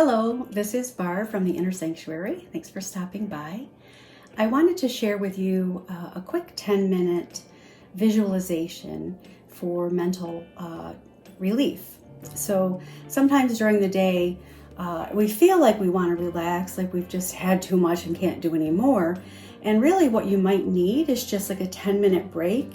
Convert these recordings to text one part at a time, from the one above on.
Hello, this is Barb from the Inner Sanctuary. Thanks for stopping by. I wanted to share with you a quick 10-minute visualization for mental relief. So sometimes during the day, we feel like we want to relax, like we've just had too much and can't do any more. And really what you might need is just like a 10-minute break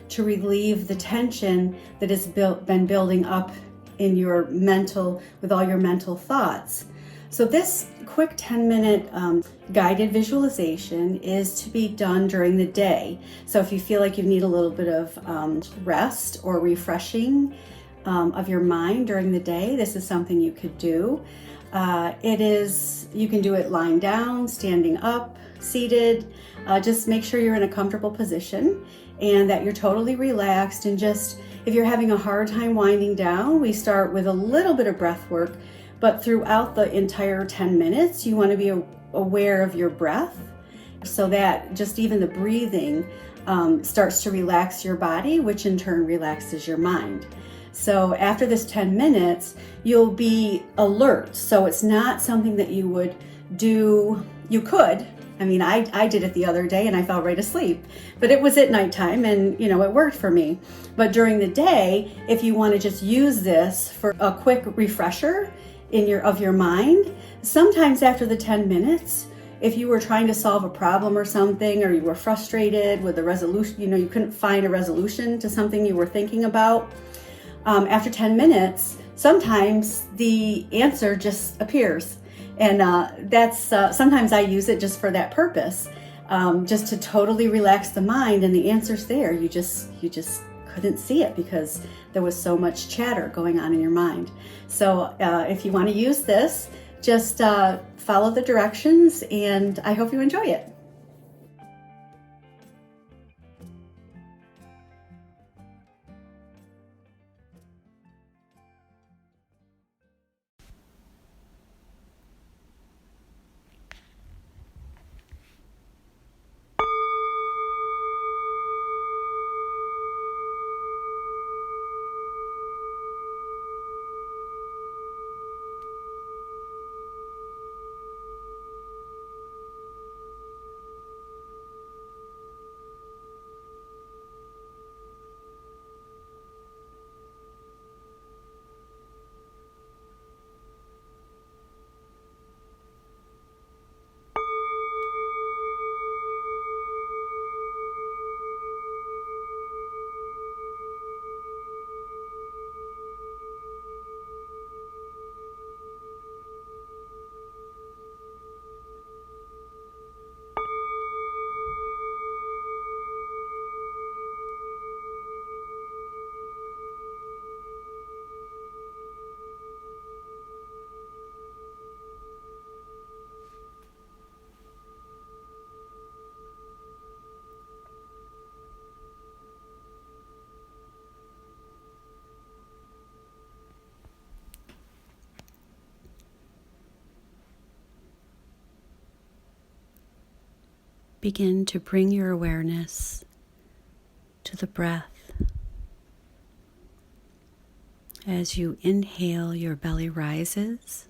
to relieve the tension that has been building up in your mental, with all your mental thoughts. So this quick 10-minute guided visualization is to be done during the day. So if you feel like you need a little bit of rest or refreshing of your mind during the day, this is something you could do. You can do it lying down, standing up, seated. Just make sure you're in a comfortable position and that you're totally relaxed. And just, if you're having a hard time winding down, we start with a little bit of breath work, but throughout the entire 10 minutes, you want to be aware of your breath so that just even the breathing starts to relax your body, which in turn relaxes your mind. So after this 10 minutes, you'll be alert. So it's not something that you would do, you could. I mean, I did it the other day and I fell right asleep, but it was at nighttime and it worked for me. But during the day, if you want to just use this for a quick refresher of your mind, sometimes after the 10 minutes, if you were trying to solve a problem or something, or you were frustrated with the resolution, you couldn't find a resolution to something you were thinking about, after 10 minutes, sometimes the answer just appears. And that's sometimes I use it just for that purpose, just to totally relax the mind, and the answer's there. You just couldn't see it because there was so much chatter going on in your mind. So if you want to use this, just follow the directions, and I hope you enjoy it. Begin to bring your awareness to the breath. As you inhale, your belly rises,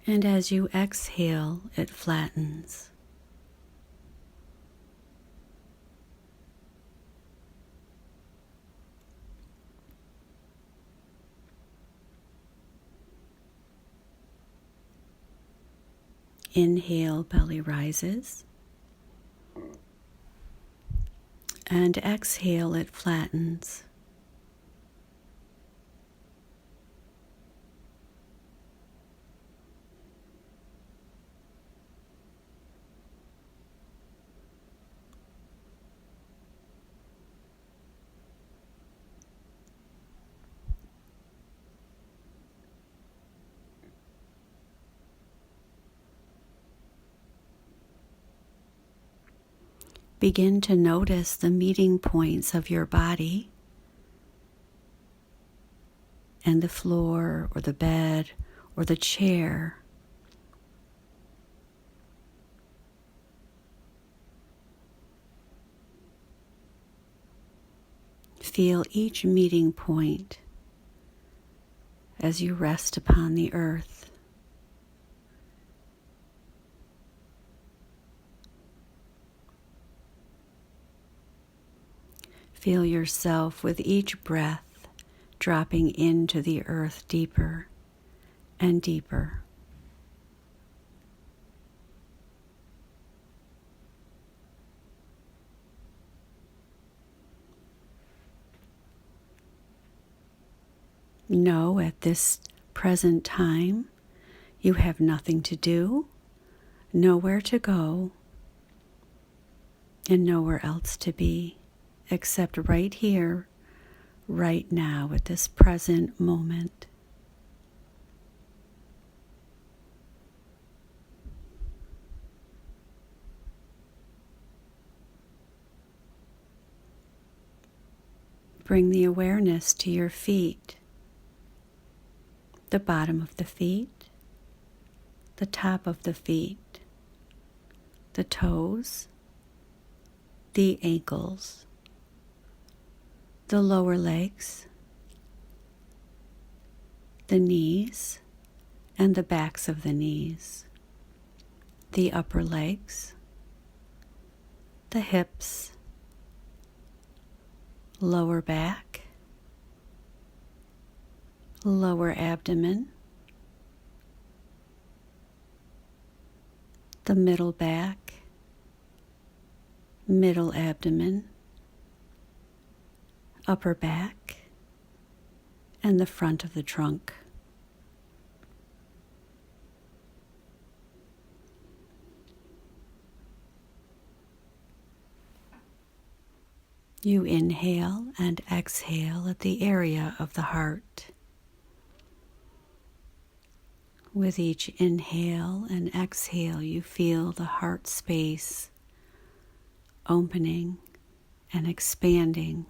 and as you exhale, it flattens. Inhale, belly rises, and exhale, it flattens. Begin to notice the meeting points of your body and the floor or the bed or the chair. Feel each meeting point as you rest upon the earth. Feel yourself with each breath dropping into the earth deeper and deeper. Know at this present time you have nothing to do, nowhere to go, and nowhere else to be except right here, right now, at this present moment. Bring the awareness to your feet, the bottom of the feet, the top of the feet, the toes, the ankles, the lower legs, the knees and the backs of the knees, the upper legs, the hips, lower back, lower abdomen, the middle back, middle abdomen, upper back, and the front of the trunk. You inhale and exhale at the area of the heart. With each inhale and exhale, you feel the heart space opening and expanding.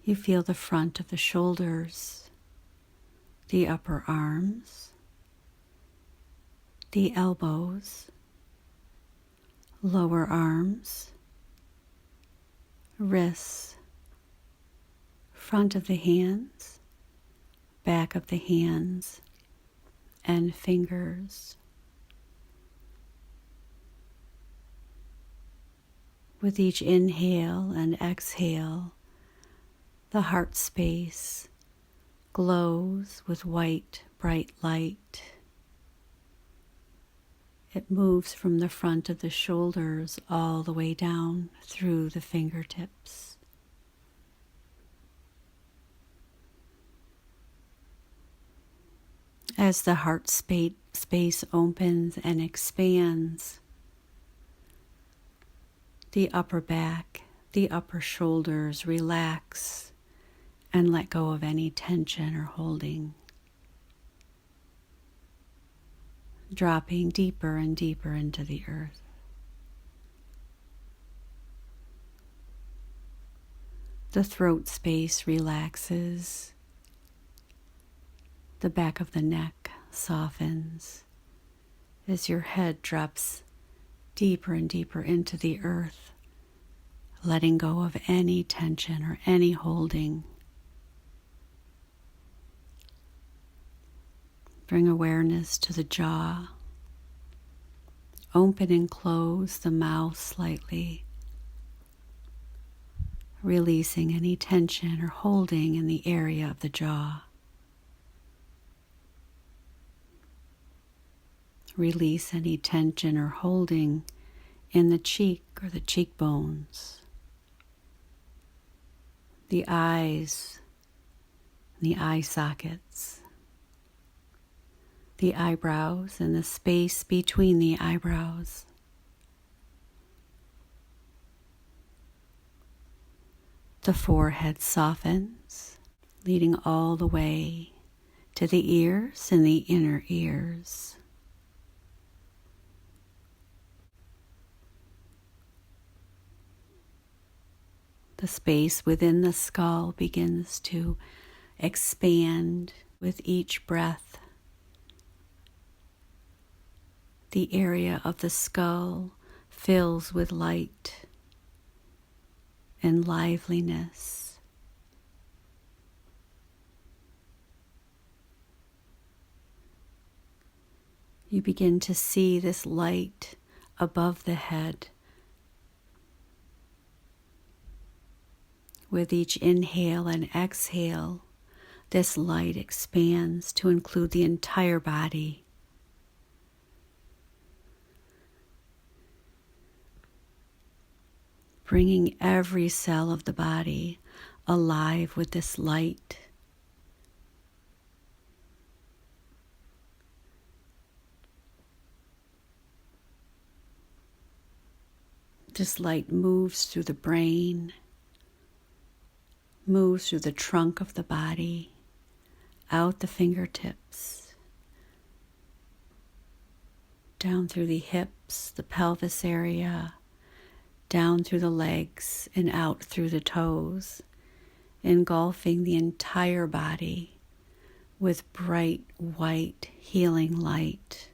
You feel the front of the shoulders, the upper arms, the elbows, lower arms, wrists, front of the hands, back of the hands, and fingers. With each inhale and exhale, the heart space glows with white, bright light. It moves from the front of the shoulders all the way down through the fingertips. As the heart space opens and expands, the upper back, the upper shoulders relax and let go of any tension or holding, dropping deeper and deeper into the earth. The throat space relaxes. The back of the neck softens as your head drops deeper and deeper into the earth, letting go of any tension or any holding. Bring awareness to the jaw. Open and close the mouth slightly, releasing any tension or holding in the area of the jaw. Release any tension or holding in the cheek or the cheekbones, the eyes, the eye sockets, the eyebrows and the space between the eyebrows. The forehead softens, leading all the way to the ears and the inner ears. The space within the skull begins to expand with each breath. The area of the skull fills with light and liveliness. You begin to see this light above the head. With each inhale and exhale, this light expands to include the entire body. Bringing every cell of the body alive with this light. This light moves through the brain, moves through the trunk of the body, out the fingertips, down through the hips, the pelvis area, down through the legs and out through the toes, engulfing the entire body with bright white healing light.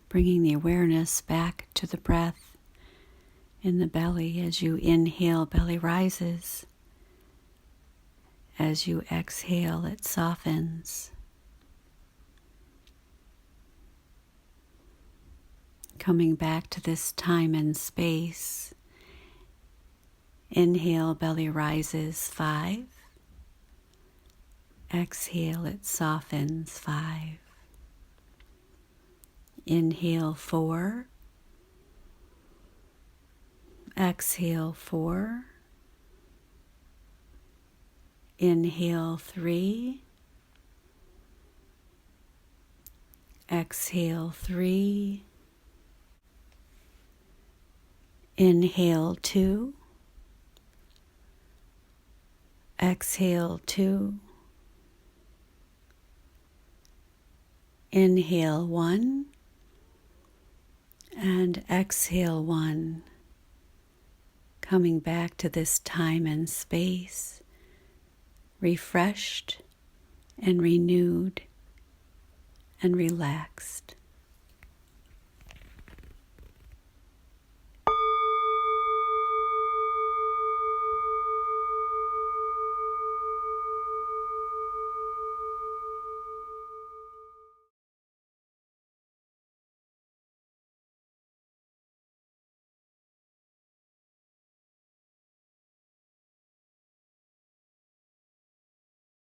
Bringing the awareness back to the breath in the belly. As you inhale, belly rises. As you exhale, it softens. Coming back to this time and space. Inhale, belly rises, 5. Exhale, it softens, 5. Inhale, 4. Exhale, 4. Inhale, 3. Exhale, 3. Inhale, 2. Exhale, 2. Inhale, 1. And exhale, 1. Coming back to this time and space, refreshed and renewed and relaxed.